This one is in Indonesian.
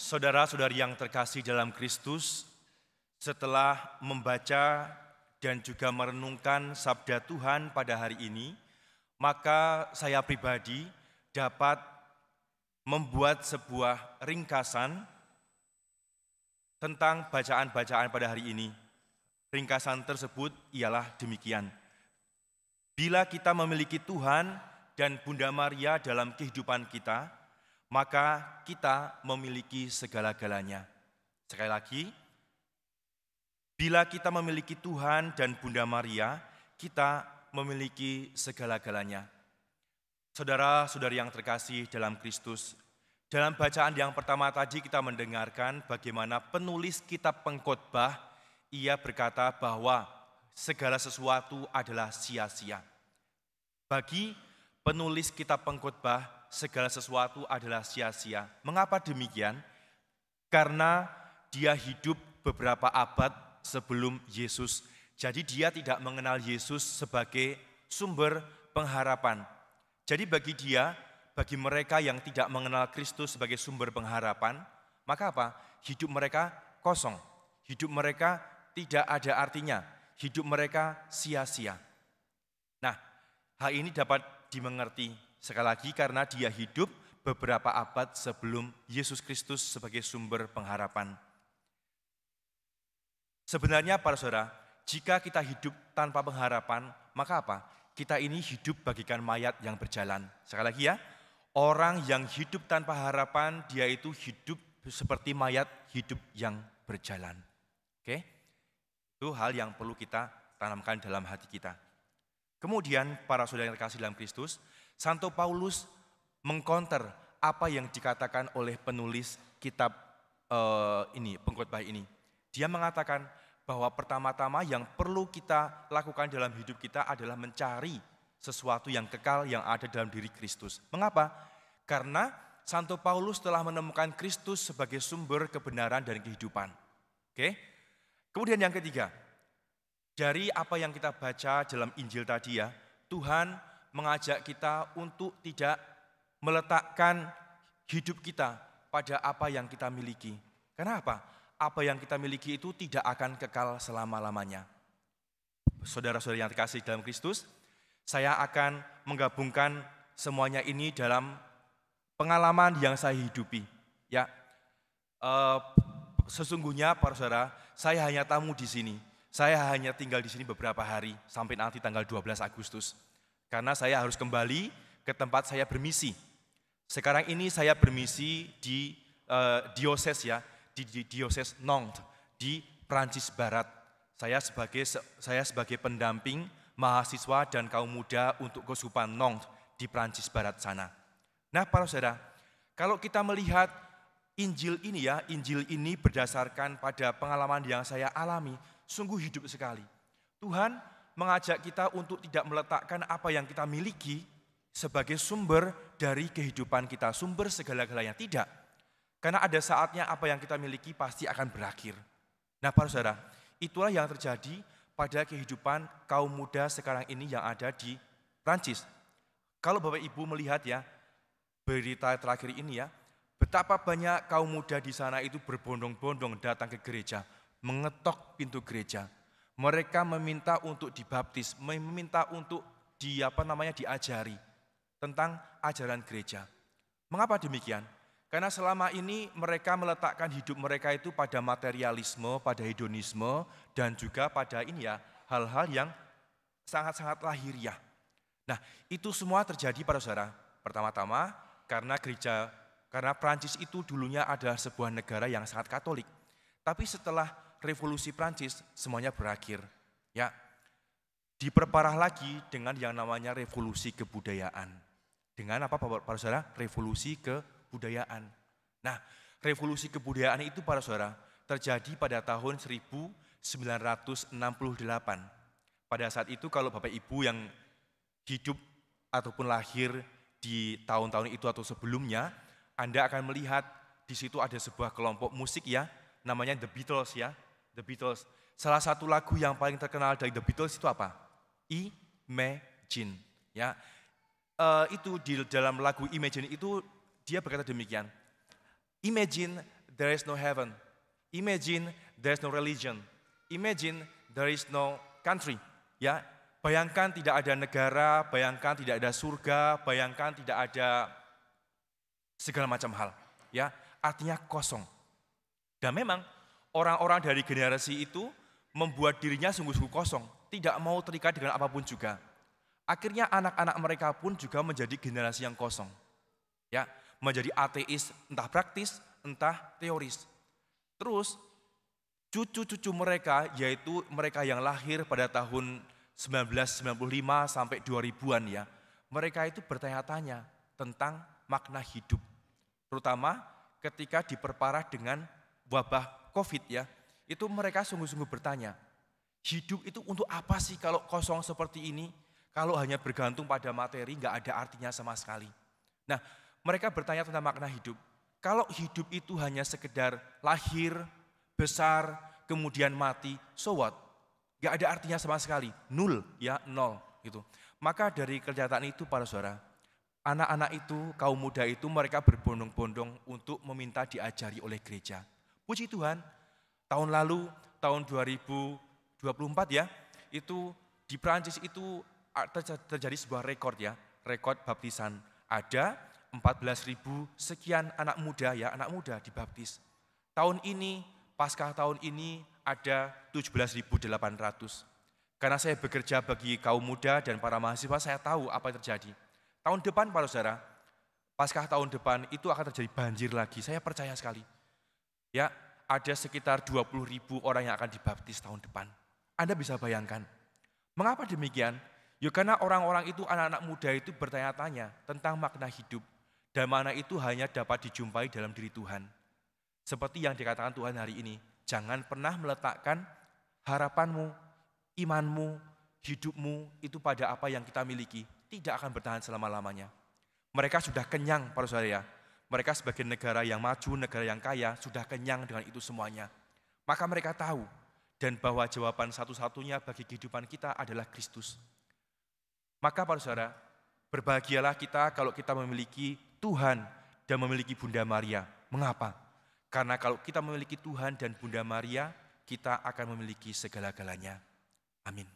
Saudara-saudari yang terkasih dalam Kristus, setelah membaca dan juga merenungkan sabda Tuhan pada hari ini, maka saya pribadi dapat membuat sebuah ringkasan tentang bacaan-bacaan pada hari ini. Ringkasan tersebut ialah demikian. Bila kita memiliki Tuhan dan Bunda Maria dalam kehidupan kita, maka kita memiliki segala-galanya. Sekali lagi, bila kita memiliki Tuhan dan Bunda Maria, kita memiliki segala-galanya. Saudara-saudari yang terkasih dalam Kristus, dalam bacaan yang pertama tadi kita mendengarkan bagaimana penulis kitab Pengkhotbah, ia berkata bahwa segala sesuatu adalah sia-sia. Bagi penulis kitab Pengkhotbah, segala sesuatu adalah sia-sia. Mengapa demikian? Karena dia hidup beberapa abad sebelum Yesus. Jadi dia tidak mengenal Yesus sebagai sumber pengharapan. Jadi bagi mereka yang tidak mengenal Kristus sebagai sumber pengharapan, maka apa? Hidup mereka kosong. Hidup mereka tidak ada artinya. Hidup mereka sia-sia. Nah, hal ini dapat dimengerti sekali lagi karena dia hidup beberapa abad sebelum Yesus Kristus sebagai sumber pengharapan. Sebenarnya para saudara, jika kita hidup tanpa pengharapan, maka apa? Kita ini hidup bagikan mayat yang berjalan. Sekali lagi ya, orang yang hidup tanpa harapan, dia itu hidup seperti mayat hidup yang berjalan. Oke? Itu hal yang perlu kita tanamkan dalam hati kita. Kemudian para saudara yang terkasih dalam Kristus, Santo Paulus mengkonter apa yang dikatakan oleh penulis kitab Pengkhotbah ini. Dia mengatakan bahwa pertama-tama yang perlu kita lakukan dalam hidup kita adalah mencari sesuatu yang kekal yang ada dalam diri Kristus. Mengapa? Karena Santo Paulus telah menemukan Kristus sebagai sumber kebenaran dan kehidupan. Oke? Kemudian yang ketiga, dari apa yang kita baca dalam Injil tadi ya, Tuhan mengajak kita untuk tidak meletakkan hidup kita pada apa yang kita miliki. Karena apa? Apa yang kita miliki itu tidak akan kekal selama-lamanya. Saudara-saudari yang terkasih dalam Kristus, saya akan menggabungkan semuanya ini dalam pengalaman yang saya hidupi. Ya, sesungguhnya para saudara, saya hanya tamu di sini. Saya hanya tinggal di sini beberapa hari sampai nanti tanggal 12 Agustus. Karena saya harus kembali ke tempat saya bermisi. Sekarang ini saya bermisi di dioses ya, di dioses Nantes di Prancis Barat. Saya sebagai pendamping mahasiswa dan kaum muda untuk Keuskupan Nantes di Prancis Barat sana. Nah, para saudara, kalau kita melihat Injil ini ya, Injil ini berdasarkan pada pengalaman yang saya alami, sungguh hidup sekali. Tuhan mengajak kita untuk tidak meletakkan apa yang kita miliki sebagai sumber dari kehidupan kita, sumber segala-galanya. Tidak. Karena ada saatnya apa yang kita miliki pasti akan berakhir. Nah, para saudara, itulah yang terjadi pada kehidupan kaum muda sekarang ini yang ada di Prancis. Kalau Bapak Ibu melihat ya, berita terakhir ini ya, betapa banyak kaum muda di sana itu berbondong-bondong datang ke gereja, mengetok pintu gereja. Mereka meminta untuk dibaptis, meminta untuk diajari tentang ajaran gereja. Mengapa demikian? Karena selama ini mereka meletakkan hidup mereka itu pada materialisme, pada hedonisme, dan juga pada hal-hal yang sangat-sangat lahiriah. Nah, itu semua terjadi para saudara. Pertama-tama karena Prancis itu dulunya adalah sebuah negara yang sangat Katolik. Tapi setelah revolusi Prancis semuanya berakhir. Ya, diperparah lagi dengan yang namanya revolusi kebudayaan. Dengan apa para saudara? Revolusi kebudayaan. Nah, revolusi kebudayaan itu para saudara terjadi pada tahun 1968. Pada saat itu kalau Bapak Ibu yang hidup ataupun lahir di tahun-tahun itu atau sebelumnya, Anda akan melihat di situ ada sebuah kelompok musik ya, namanya The Beatles ya. The Beatles. Salah satu lagu yang paling terkenal dari The Beatles itu apa? Imagine. Ya, itu di dalam lagu Imagine itu dia berkata demikian. Imagine there is no heaven. Imagine there is no religion. Imagine there is no country. Ya, bayangkan tidak ada negara, bayangkan tidak ada surga, bayangkan tidak ada segala macam hal. Ya, artinya kosong. Dan memang orang-orang dari generasi itu membuat dirinya sungguh-sungguh kosong, tidak mau terikat dengan apapun juga. Akhirnya anak-anak mereka pun juga menjadi generasi yang kosong. Ya, menjadi ateis, entah praktis, entah teoris. Terus cucu-cucu mereka, yaitu mereka yang lahir pada tahun 1995 sampai 2000-an ya, mereka itu bertanya-tanya tentang makna hidup. Terutama ketika diperparah dengan wabah COVID ya, itu mereka sungguh-sungguh bertanya, hidup itu untuk apa sih kalau kosong seperti ini? Kalau hanya bergantung pada materi, nggak ada artinya sama sekali. Nah, mereka bertanya tentang makna hidup. Kalau hidup itu hanya sekedar lahir, besar, kemudian mati, so what? Nggak ada artinya sama sekali, nol, ya nol. Gitu. Maka dari kenyataan itu para saudara, anak-anak itu, kaum muda itu mereka berbondong-bondong untuk meminta diajari oleh gereja. Puji Tuhan, tahun lalu, tahun 2024 ya, itu di Prancis itu terjadi sebuah rekor ya, rekor baptisan. Ada 14.000 sekian anak muda ya, anak muda dibaptis. Tahun ini, Paskah tahun ini ada 17.800. Karena saya bekerja bagi kaum muda dan para mahasiswa, saya tahu apa yang terjadi. Tahun depan para saudara, Paskah tahun depan itu akan terjadi banjir lagi, saya percaya sekali. Ya, ada sekitar 20.000 orang yang akan dibaptis tahun depan. Anda bisa bayangkan. Mengapa demikian? Ya karena orang-orang itu, anak-anak muda itu bertanya-tanya tentang makna hidup. Dan mana itu hanya dapat dijumpai dalam diri Tuhan. Seperti yang dikatakan Tuhan hari ini, jangan pernah meletakkan harapanmu, imanmu, hidupmu itu pada apa yang kita miliki. Tidak akan bertahan selama-lamanya. Mereka sudah kenyang para saudara ya. Mereka sebagai negara yang maju, negara yang kaya, sudah kenyang dengan itu semuanya. Maka mereka tahu, dan bahwa jawaban satu-satunya bagi kehidupan kita adalah Kristus. Maka para saudara, berbahagialah kita kalau kita memiliki Tuhan dan memiliki Bunda Maria. Mengapa? Karena kalau kita memiliki Tuhan dan Bunda Maria, kita akan memiliki segala-galanya. Amin.